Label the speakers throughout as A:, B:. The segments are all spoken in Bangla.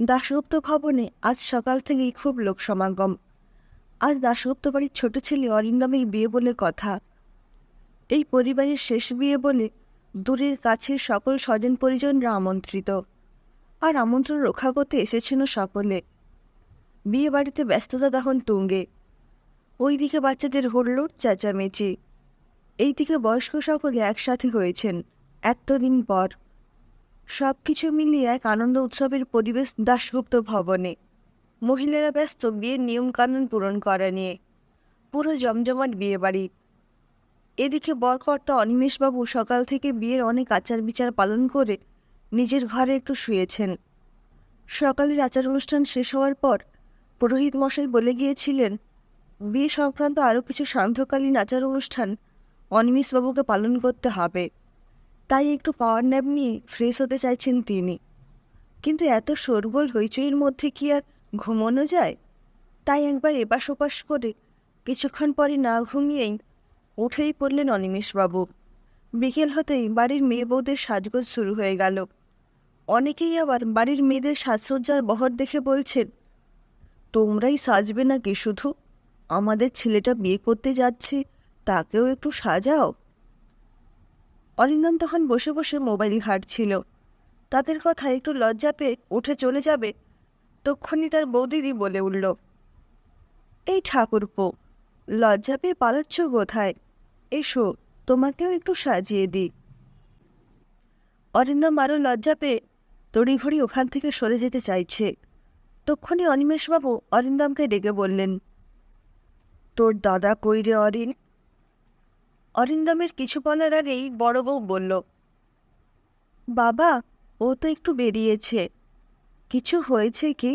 A: দাশগুপ্ত ভবনে আজ সকাল থেকেই খুব লোক সমাগম। আজ দাশগুপ্ত বাড়ির ছোট ছেলে অরিন্দমের বিয়ে বলে কথা। এই পরিবারের শেষ বিয়ে বলে দূরের কাছের সকল স্বজন পরিজনরা আমন্ত্রিত, আর আমন্ত্রণ রক্ষা করতে এসেছেন সকলে। বিয়ে বাড়িতে ব্যস্ততা তখন তুঙ্গে। ওইদিকে বাচ্চাদের হুল্লোড় চেঁচামেচি, এইদিকে বয়স্ক সকলে একসাথে হয়েছেন এতদিন পর। সব কিছু মিলিয়ে এক আনন্দ উৎসবের পরিবেশ দাশগুপ্ত ভবনে। মহিলারা ব্যস্ত বিয়ের নিয়মকানুন পূরণ করা নিয়ে। পুরো জমজমাট বিয়ে বাড়ি। এদিকে বরকর্তা অনিমেষবাবু সকাল থেকে বিয়ের অনেক আচার বিচার পালন করে নিজের ঘরে একটু শুয়েছেন। সকালের আচার অনুষ্ঠান শেষ হওয়ার পর পুরোহিত মশাই বলে গিয়েছিলেন, বিয়ে সংক্রান্ত আরও কিছু সান্ধ্যকালীন আচার অনুষ্ঠান অনিমেষবাবুকে পালন করতে হবে। তাই একটু পাওয়ার ন্যাপ নিয়ে ফ্রেশ হতে চাইছেন তিনি। কিন্তু এত শোরগোল হইচইয়ের মধ্যে কি আর ঘুমোনো যায়? তাই একবার এপাশ ওপাশ করে কিছুক্ষণ পরে না ঘুমিয়েই উঠেই পড়লেন অনিমেষবাবু। বিকেল হতেই বাড়ির মেয়ে বউদের সাজগোজ শুরু হয়ে গেল। অনেকেই আবার বাড়ির মেয়েদের সাজসজ্জার বহর দেখে বলছেন, তোমরাই সাজবে নাকি শুধু? আমাদের ছেলেটা বিয়ে করতে যাচ্ছে, তাকেও একটু সাজাও। অরিন্দম তখন বসে বসে মোবাইল ঘাঁটছিল। তাদের কথা একটু লজ্জা পেয়ে উঠে চলে যাবে, তক্ষুনি তার বৌদিদি বলে উঠল, এই ঠাকুরপো, লজ্জা পেয়ে পালাচ্ছ কোথায়? এসো, তোমাকেও একটু সাজিয়ে দিই। অরিন্দম আরও লজ্জা পেয়ে তড়িঘড়ি ওখান থেকে সরে যেতে চাইছে। তক্ষুনি অনিমেষবাবু অরিন্দমকে ডেকে বললেন, তোর দাদা কই রে অরিন? অরিন্দমের কিছু বলার আগেই বড় বউ বলল, বাবা, ও তো একটু বেরিয়েছে। কিছু হয়েছে কি?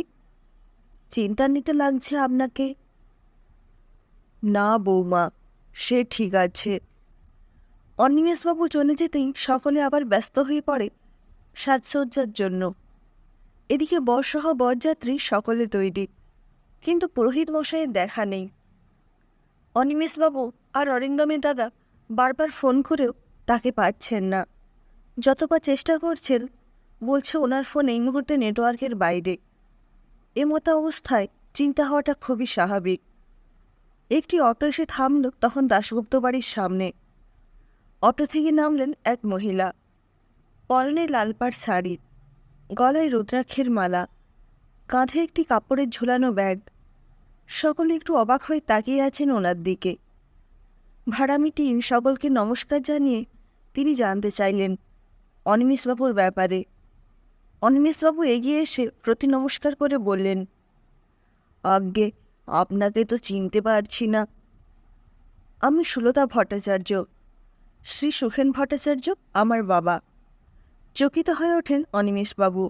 A: চিন্তান্বিত লাগছে আপনাকে। না বৌমা, সে ঠিক আছে। অনিমেষবাবু চলে যেতেই সকলে আবার ব্যস্ত হয়ে পড়ে সাজসজ্জার জন্য। এদিকে বরসহ বরযাত্রী সকলে তৈরি, কিন্তু পুরোহিত মশাইয়ের দেখা নেই। অনিমেষবাবু আর অরিন্দমের দাদা বারবার ফোন করেও তাকে পাচ্ছেন না। যতবার চেষ্টা করছেন, বলছে ওনার ফোন এই মুহূর্তে নেটওয়ার্কের বাইরে। এমতো অবস্থায় চিন্তা হওয়াটা খুবই স্বাভাবিক। একটি অটো এসে থামল তখন দাশগুপ্ত বাড়ির সামনে। অটো থেকে নামলেন এক মহিলা। পরনে লালপাড় শাড়ি, গলায় রুদ্রাক্ষের মালা, কাঁধে একটি কাপড়ের ঝুলানো ব্যাগ। সকলে একটু অবাক হয়ে তাকিয়ে আছেন ওনার দিকে। ভাড়া মিটিয়ে সকলকে নমস্কার জানিয়ে তিনি জানতে চাইলেন অনিমেষবাবুর ব্যাপারে। অনিমেষবাবু এগিয়ে এসে প্রতি নমস্কার করে বললেন, আজ্ঞে, আপনাকে তো চিনতে পারছি না। আমি সুলতা ভট্টাচার্য, শ্রী সুখেন ভট্টাচার্য আমার বাবা। চকিত হয়ে ওঠেন অনিমেষবাবু।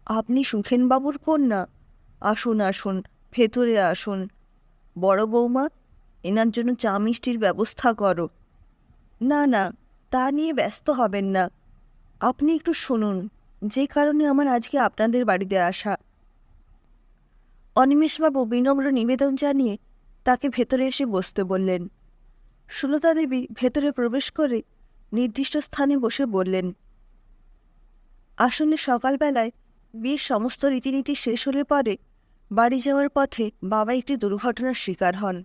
A: আপনি সুখেনবাবুর কন্যা? আসুন আসুন, ভেতরে আসুন। বড় বৌমা, এনার জন্য চা মিষ্টির ব্যবস্থা করো। না না, তা নিয়ে ব্যস্ত হবেন না। আপনি একটু শুনুন, যে কারণে আমার আজকে আপনাদের বাড়িতে আসা। অনিমেষবাবু বিনম্র নিবেদন জানিয়ে তাকে ভেতরে এসে বসতে বললেন। সুলতা দেবী ভেতরে প্রবেশ করে নির্দিষ্ট স্থানে বসে বললেন, আসলে সকালবেলায় বিয়ের সমস্ত রীতিনীতি শেষ হলে পরে বাড়ি যাওয়ার পথে বাবা একটি দুর্ঘটনার শিকার হন।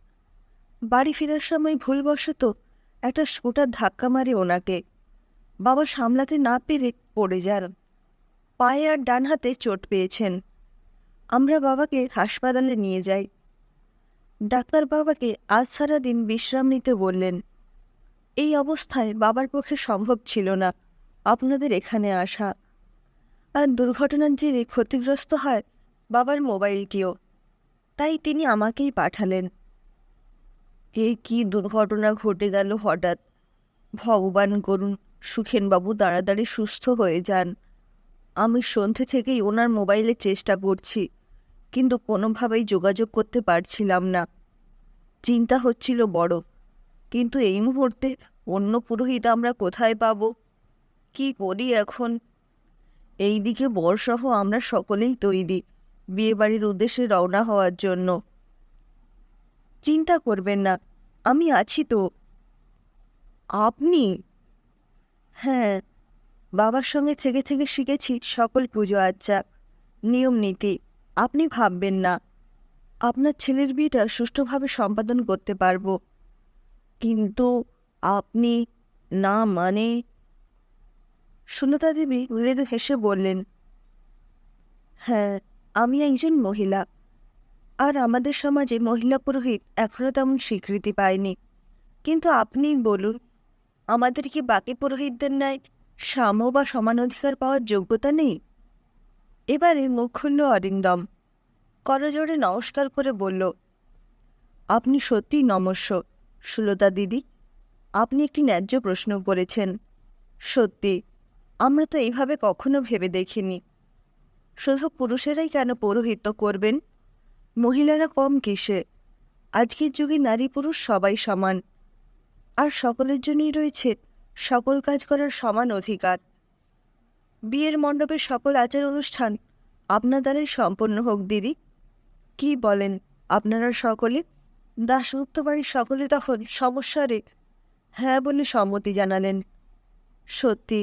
A: বাড়ি ফেরার সময় ভুলবশত একটা স্কুটার ধাক্কা মারে ওনাকে। বাবা সামলাতে না পেরে পড়ে যান। পায়ে আর ডান হাতে চোট পেয়েছেন। আমরা বাবাকে হাসপাতালে নিয়ে যাই। ডাক্তার বাবাকে আজ সারাদিন বিশ্রাম নিতে বললেন। এই অবস্থায় বাবার পক্ষে সম্ভব ছিল না আপনাদের এখানে আসা। আর দুর্ঘটনার জেরে ক্ষতিগ্রস্ত হয় বাবার মোবাইলটিও, তাই তিনি আমাকেই পাঠালেন। এই কি দুর্ঘটনা ঘটে গেল হঠাৎ! ভগবান করুন সুখেনবাবু তাড়াতাড়ি সুস্থ হয়ে যান। আমি সন্ধে থেকেই ওনার মোবাইলে চেষ্টা করছি, কিন্তু কোনোভাবেই যোগাযোগ করতে পারছিলাম না। চিন্তা হচ্ছিল বড়, কিন্তু এই মুহূর্তে অন্য পুরোহিত আমরা কোথায় পাব? কি করি এখন? এইদিকে বরসহ আমরা সকলেই তৈরি বিয়েবাড়ির উদ্দেশ্যে রওনা হওয়ার জন্য। চিন্তা করবেন না, আমি আছি তো। আপনি? হ্যাঁ, বাবার সঙ্গে থেকে থেকে শিখেছি সকল পুজো আচ্চা। নিয়ম নীতি আপনি ভাববেন না। আপনার ছেলের বিয়েটা সুষ্ঠুভাবে সম্পাদন করতে পারবো। কিন্তু আপনি না মানে? সুলতা দেবী মৃদু হেসে বললেন, হ্যাঁ, আমি একজন মহিলা, আর আমাদের সমাজে মহিলা পুরোহিত এখনও তেমন স্বীকৃতি পায়নি। কিন্তু আপনিই বলুন, আমাদের কি বাকি পুরোহিতদের ন্যায় সাম্য বা সমান অধিকার পাওয়ার যোগ্যতা নেই? এবারে মুখ খুলল অরিন্দম। করজোড়ে নমস্কার করে বলল, আপনি সত্যিই নমস্য সুলতা দিদি। আপনি একটি ন্যায্য প্রশ্ন করেছেন। সত্যি, আমরা তো এইভাবে কখনো ভেবে দেখিনি। শুধু পুরুষেরাই কেন পৌরোহিত্য করবেন? মহিলারা কম কিসে? আজকের যুগে নারী পুরুষ সবাই সমান, আর সকলের জন্যই রয়েছে সকল কাজ করার সমান অধিকার। বিয়ের মণ্ডপের সকল আচার অনুষ্ঠান আপনার দ্বারাই সম্পন্ন হোক দিদি। কি বলেন আপনারা সকলে? দাশগুপ্ত বাড়ির সকলে তখন সমস্যারে হ্যাঁ বলে সম্মতি জানালেন। সত্যি,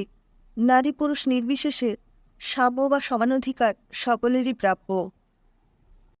A: নারী পুরুষ নির্বিশেষে সাম্য বা সমানাধিকার সকলেরই প্রাপ্য।